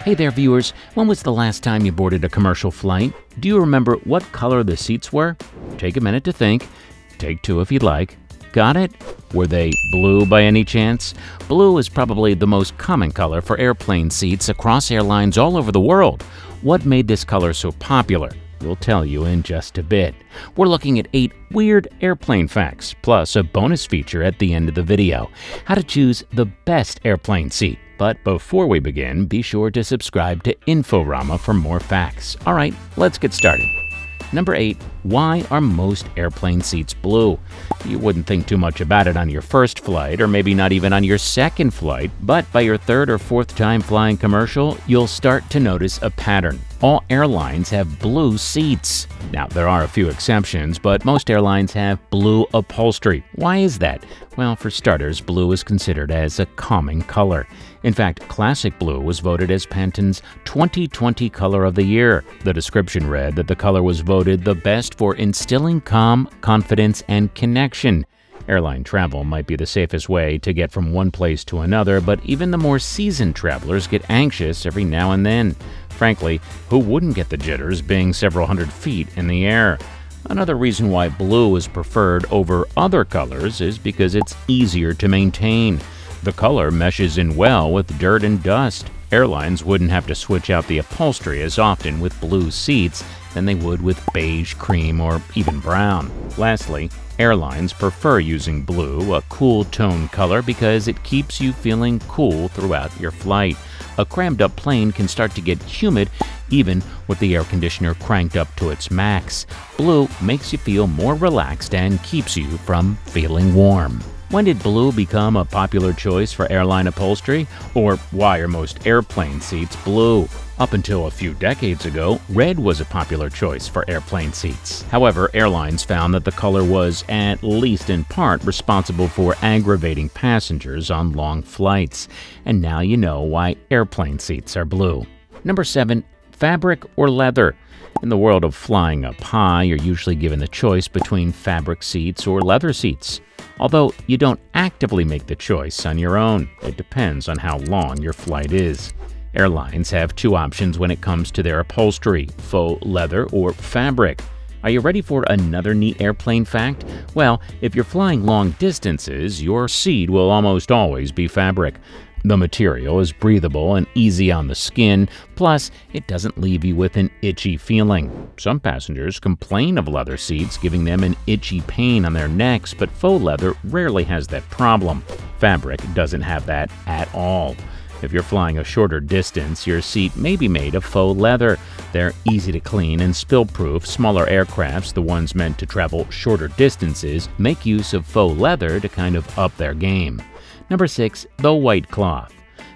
Hey there, viewers. When was the last time you boarded a commercial flight? Do you remember what color the seats were? Take a minute to think. Take two if you'd like. Got it? Were they blue by any chance? Blue is probably the most common color for airplane seats across airlines all over the world. What made this color so popular? We'll tell you in just a bit. We're looking at 8 weird airplane facts, plus a bonus feature at the end of the video: how to choose the best airplane seat. But before we begin, be sure to subscribe to INFORAMA for more facts. All right, let's get started. Number 8. Why are most airplane seats blue? You wouldn't think too much about it on your first flight, or maybe not even on your second flight, but by your third or fourth time flying commercial, you'll start to notice a pattern. All airlines have blue seats. Now, there are a few exceptions, but most airlines have blue upholstery. Why is that? Well, for starters, blue is considered as a calming color. In fact, classic blue was voted as Pantone's 2020 color of the year. The description read that the color was voted the best for instilling calm, confidence, and connection. Airline travel might be the safest way to get from one place to another, but even the more seasoned travelers get anxious every now and then. Frankly, who wouldn't get the jitters being several hundred feet in the air? Another reason why blue is preferred over other colors is because it's easier to maintain. The color meshes in well with dirt and dust. Airlines wouldn't have to switch out the upholstery as often with blue seats than they would with beige, cream, or even brown. Lastly, airlines prefer using blue, a cool tone color, because it keeps you feeling cool throughout your flight. A crammed-up plane can start to get humid even with the air conditioner cranked up to its max. Blue makes you feel more relaxed and keeps you from feeling warm. When did blue become a popular choice for airline upholstery? Or why are most airplane seats blue? Up until a few decades ago, red was a popular choice for airplane seats. However, airlines found that the color was, at least in part, responsible for aggravating passengers on long flights. And now you know why airplane seats are blue. Number 7. Fabric or leather? In the world of flying up high, you're usually given the choice between fabric seats or leather seats. Although you don't actively make the choice on your own, it depends on how long your flight is. Airlines have 2 options when it comes to their upholstery: faux leather or fabric. Are you ready for another neat airplane fact? Well, if you're flying long distances, your seat will almost always be fabric. The material is breathable and easy on the skin, plus it doesn't leave you with an itchy feeling. Some passengers complain of leather seats giving them an itchy pain on their necks, but faux leather rarely has that problem. Fabric doesn't have that at all. If you're flying a shorter distance, your seat may be made of faux leather. They're easy to clean and spill-proof. Smaller aircrafts, the ones meant to travel shorter distances, make use of faux leather to kind of up their game. Number 6. The white cloth.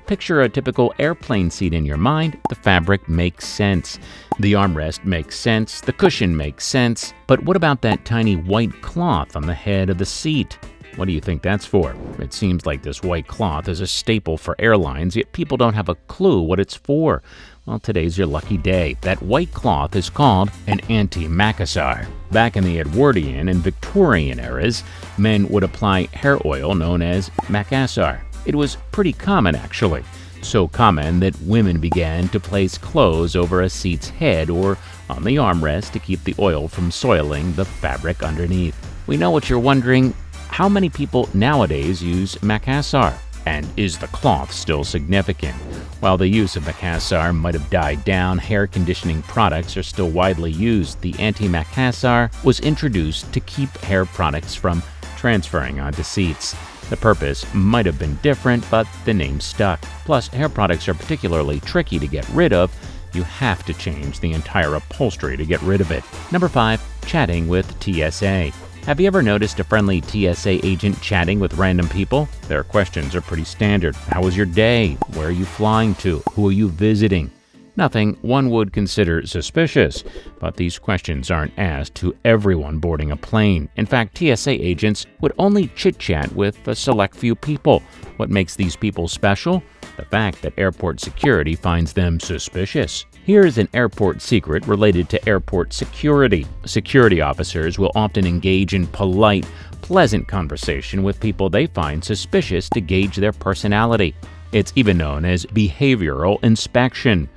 Picture a typical airplane seat in your mind. The fabric makes sense. The armrest makes sense. The cushion makes sense. But what about that tiny white cloth on the head of the seat? What do you think that's for? It seems like this white cloth is a staple for airlines, yet people don't have a clue what it's for. Well, today's your lucky day. That white cloth is called an antimacassar. Back in the Edwardian and Victorian eras, men would apply hair oil known as macassar. It was pretty common, actually. So common that women began to place clothes over a seat's head or on the armrest to keep the oil from soiling the fabric underneath. We know what you're wondering. How many people nowadays use macassar? And is the cloth still significant? While the use of macassar might have died down, hair conditioning products are still widely used. The antimacassar was introduced to keep hair products from transferring onto seats. The purpose might have been different, but the name stuck. Plus, hair products are particularly tricky to get rid of. You have to change the entire upholstery to get rid of it. Number 5. Chatting with TSA. Have you ever noticed a friendly TSA agent chatting with random people? Their questions are pretty standard. How was your day? Where are you flying to? Who are you visiting? Nothing one would consider suspicious, but these questions aren't asked to everyone boarding a plane. In fact, TSA agents would only chit-chat with a select few people. What makes these people special? The fact that airport security finds them suspicious. Here is an airport secret related to airport security. Security officers will often engage in polite, pleasant conversation with people they find suspicious to gauge their personality. It's even known as behavioral inspection.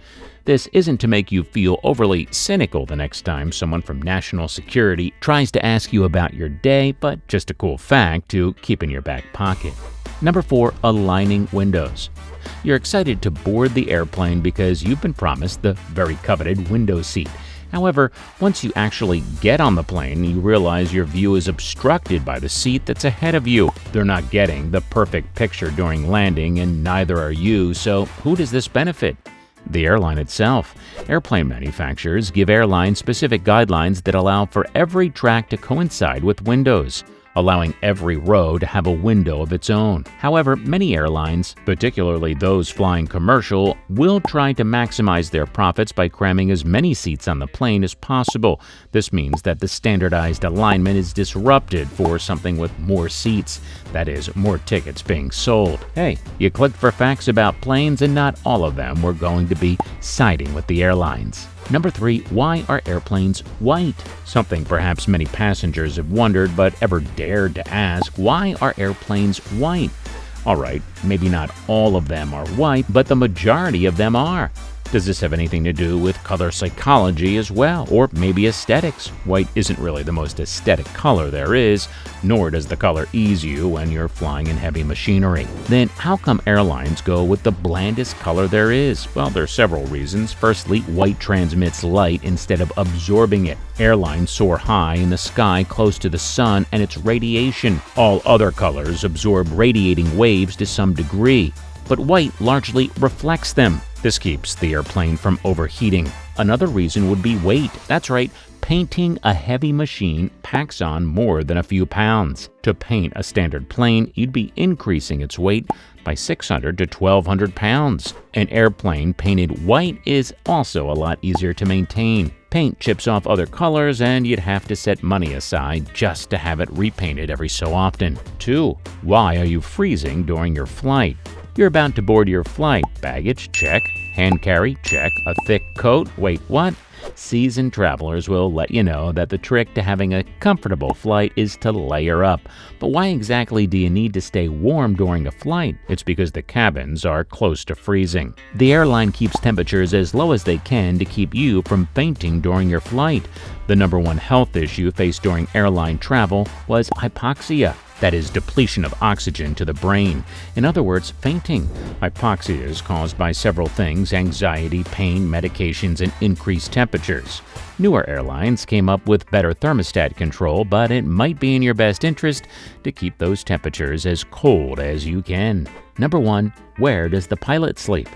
This isn't to make you feel overly cynical the next time someone from national security tries to ask you about your day, but just a cool fact to keep in your back pocket. Number 4. Aligning windows. You're excited to board the airplane because you've been promised the very coveted window seat. However, once you actually get on the plane, you realize your view is obstructed by the seat that's ahead of you. They're not getting the perfect picture during landing, and neither are you, so who does this benefit? The airline itself. Airplane manufacturers give airlines specific guidelines that allow for every track to coincide with windows, allowing every row to have a window of its own. However, many airlines, particularly those flying commercial, will try to maximize their profits by cramming as many seats on the plane as possible. This means that the standardized alignment is disrupted for something with more seats, that is, more tickets being sold. Hey, you clicked for facts about planes, and not all of them were going to be siding with the airlines. Number 3. Why are airplanes white? Something perhaps many passengers have wondered but ever dared to ask: why are airplanes white? Alright, maybe not all of them are white, but the majority of them are. Does this have anything to do with color psychology as well? Or maybe aesthetics? White isn't really the most aesthetic color there is, nor does the color ease you when you're flying in heavy machinery. Then how come airlines go with the blandest color there is? Well, there are several reasons. Firstly, white transmits light instead of absorbing it. Airlines soar high in the sky close to the sun and its radiation. All other colors absorb radiating waves to some degree, but white largely reflects them. This keeps the airplane from overheating. Another reason would be weight. That's right, painting a heavy machine packs on more than a few pounds. To paint a standard plane, you'd be increasing its weight by 600 to 1,200 pounds. An airplane painted white is also a lot easier to maintain. Paint chips off other colors, and you'd have to set money aside just to have it repainted every so often. 2. Why are you freezing during your flight? You're about to board your flight. Baggage? Check. Hand carry? Check. A thick coat? Wait, what? Seasoned travelers will let you know that the trick to having a comfortable flight is to layer up. But why exactly do you need to stay warm during a flight? It's because the cabins are close to freezing. The airline keeps temperatures as low as they can to keep you from fainting during your flight. The number one health issue faced during airline travel was hypoxia. That is, depletion of oxygen to the brain. In other words, fainting. Hypoxia is caused by several things: anxiety, pain, medications, and increased temperatures. Newer airlines came up with better thermostat control, but it might be in your best interest to keep those temperatures as cold as you can. Number 1. Where does the pilot sleep?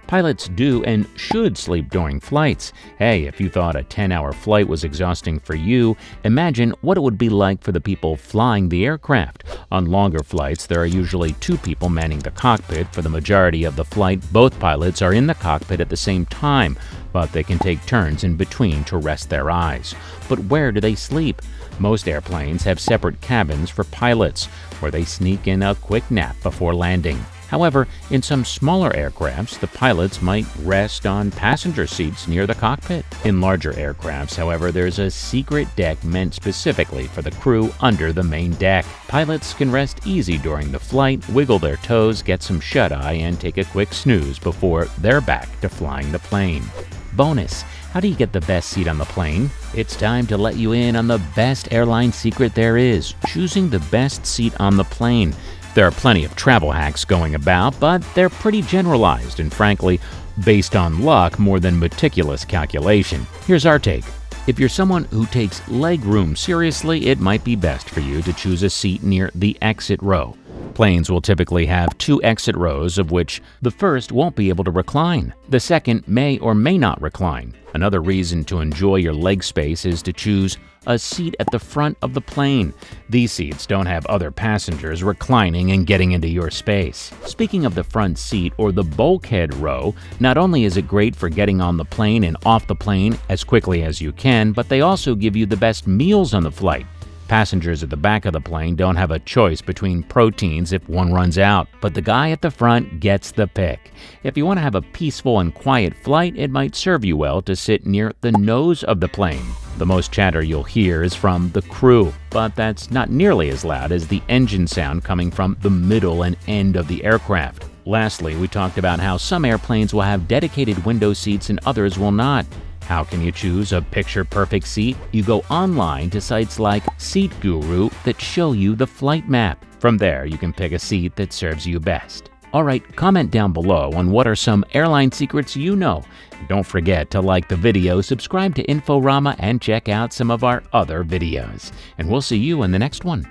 Pilots do and should sleep during flights. Hey, if you thought a 10-hour flight was exhausting for you, imagine what it would be like for the people flying the aircraft. On longer flights, there are usually 2 people manning the cockpit. For the majority of the flight, both pilots are in the cockpit at the same time, but they can take turns in between to rest their eyes. But where do they sleep? Most airplanes have separate cabins for pilots, where they sneak in a quick nap before landing. However, in some smaller aircrafts, the pilots might rest on passenger seats near the cockpit. In larger aircrafts, however, there's a secret deck meant specifically for the crew under the main deck. Pilots can rest easy during the flight, wiggle their toes, get some shut-eye, and take a quick snooze before they're back to flying the plane. Bonus: how do you get the best seat on the plane? It's time to let you in on the best airline secret there is: choosing the best seat on the plane. There are plenty of travel hacks going about, but they're pretty generalized and, frankly, based on luck more than meticulous calculation. Here's our take. If you're someone who takes legroom seriously, it might be best for you to choose a seat near the exit row. Planes will typically have 2 exit rows, of which the first won't be able to recline. The second may or may not recline. Another reason to enjoy your leg space is to choose a seat at the front of the plane. These seats don't have other passengers reclining and getting into your space. Speaking of the front seat, or the bulkhead row, not only is it great for getting on the plane and off the plane as quickly as you can, but they also give you the best meals on the flight. Passengers at the back of the plane don't have a choice between proteins if one runs out, but the guy at the front gets the pick. If you want to have a peaceful and quiet flight, it might serve you well to sit near the nose of the plane. The most chatter you'll hear is from the crew, but that's not nearly as loud as the engine sound coming from the middle and end of the aircraft. Lastly, we talked about how some airplanes will have dedicated window seats and others will not. How can you choose a picture-perfect seat? You go online to sites like Seat Guru that show you the flight map. From there, you can pick a seat that serves you best. Alright, comment down below on what are some airline secrets you know. Don't forget to like the video, subscribe to INFORAMA, and check out some of our other videos. And we'll see you in the next one.